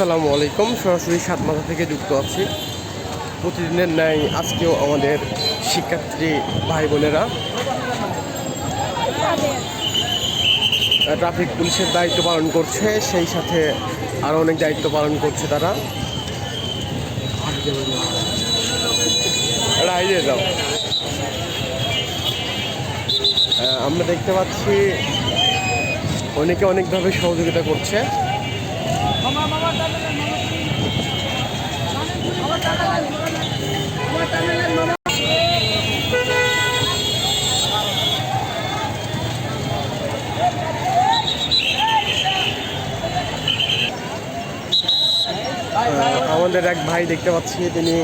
আসসালামু আলাইকুম। সরাসরি সাতমাথা থেকে যুক্ত আছি। প্রতিদিনের ন্যায় আজকেও আমাদের শিক্ষার্থী ভাই বোনেরা ট্রাফিক পুলিশের দায়িত্ব পালন করছে, সেই সাথে আরও অনেক দায়িত্ব পালন করছে তারা। রাইডে যাও। আমরা দেখতে পাচ্ছি অনেকে অনেকভাবে সহযোগিতা করছে। আমাদের এক ভাই দেখতে পাচ্ছি, তিনি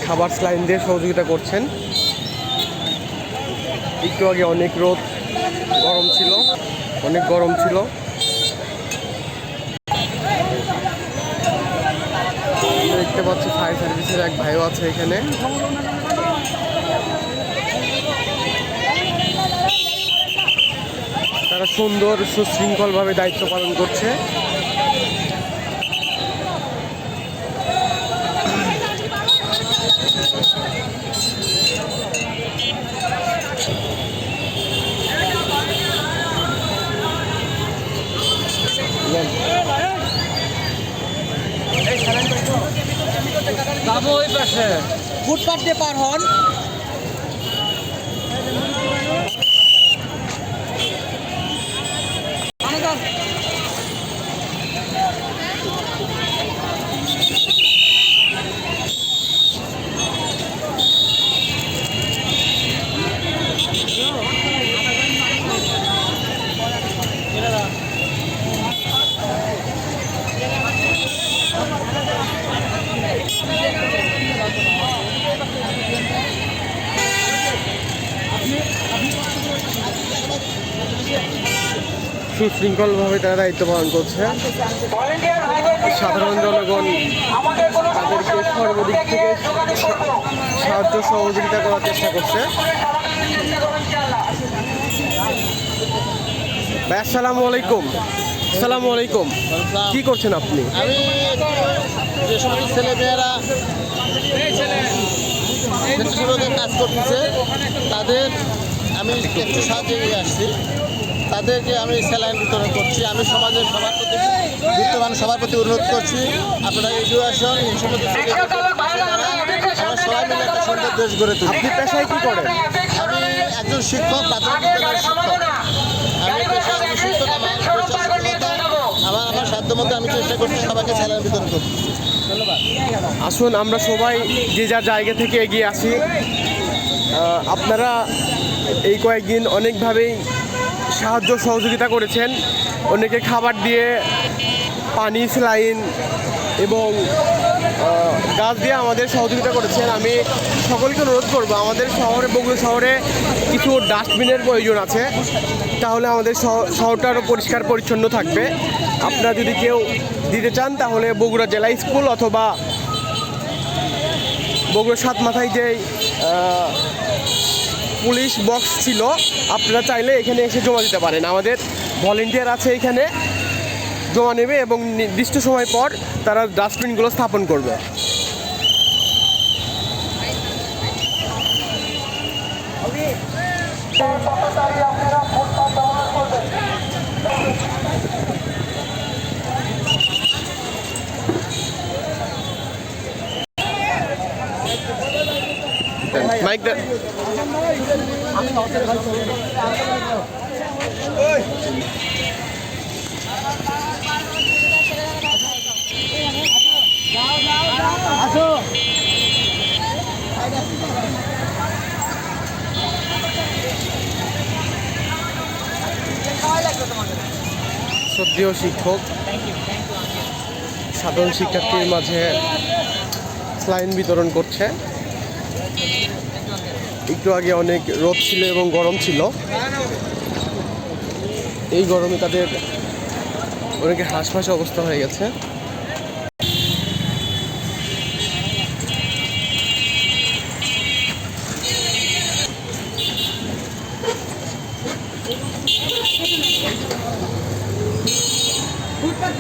খাবার স্যালাইন দিয়ে সহযোগিতা করছেন। একটু আগে অনেক রোদ, গরম ছিল, অনেক গরম ছিল। দেখতে পাচ্ছি ফায়ার সার্ভিসের এক ভাইও আছে এখানে। তারা সুন্দর সুশৃঙ্খলভাবে দায়িত্ব পালন করছে। ফুটপাথ দিয়ে পার হন। সুশৃঙ্খলভাবে তারা দায়িত্ব পালন করছে। সাধারণ জনগণ তাদেরকে সর্বদিক থেকে সাহায্য সহযোগিতা করার চেষ্টা করছে। ভাই আসসালামু আলাইকুম। আসসালামু আলাইকুম। কি করছেন আপনি? আমি যে সমস্ত ছেলেমেয়েরা স্বেচ্ছাসেবকের কাজ করতেছে তাদের আমি একটু সাহায্য নিয়ে আসছি। তাদেরকে আমি স্যালাইন বিতরণ করছি। আমি সমাজের সবার প্রতি বিত্তবান সবার প্রতি অনুরোধ করছি, আপনারা এগিয়ে আসুন। এই সমস্ত আমরা সবাই মিলে একটা সুন্দর দেশ গড়ে তুলি। আপনি পেশায় কি করেন? আমি একজন শিক্ষক, প্রাথমিক বিদ্যালয়ের শিক্ষক। আমি পেশায় শিক্ষক। আমার সাধ্য মতো আমি চেষ্টা করছি সবাইকে স্যালাইন বিতরণ করছি। ধন্যবাদ। আসুন আমরা সবাই যে যার জায়গা থেকে এগিয়ে আসি। আপনারা এই কয়েকদিন অনেকভাবেই সাহায্য সহযোগিতা করেছেন। অনেকে খাবার দিয়ে, পানি, স্যালাইন এবং গাছ দিয়ে আমাদের সহযোগিতা করেছেন। আমি সকলকে অনুরোধ করব, আমাদের শহরে, বগুড়া শহরে কিছু ডাস্টবিনের প্রয়োজন আছে, তাহলে আমাদের শহরটা আরও পরিষ্কার পরিচ্ছন্ন থাকবে। আপনারা যদি কেউ দিতে চান তাহলে বগুড়া জেলা স্কুল অথবা বগুড়া সাতমাথায় যেই পুলিশ বক্স ছিল, আপনারা চাইলে এখানে এসে জমা দিতে পারেন। আমাদের ভলেন্টিয়ার আছে, এখানে জমা নেবে এবং নির্দিষ্ট সময় পর তারা ডাস্টবিনগুলো স্থাপন করবে। মাইক দেন। শ্রদ্ধেয় শিক্ষক সাধারণ শিক্ষার্থীর মাঝে স্যালাইন বিতরণ করছে। একটু আগে অনেক রোদ ছিল এবং গরম ছিল। এই গরমে তাদের অনেকে হাঁসফাঁস অবস্থা হয়ে গেছে। ফুটপাত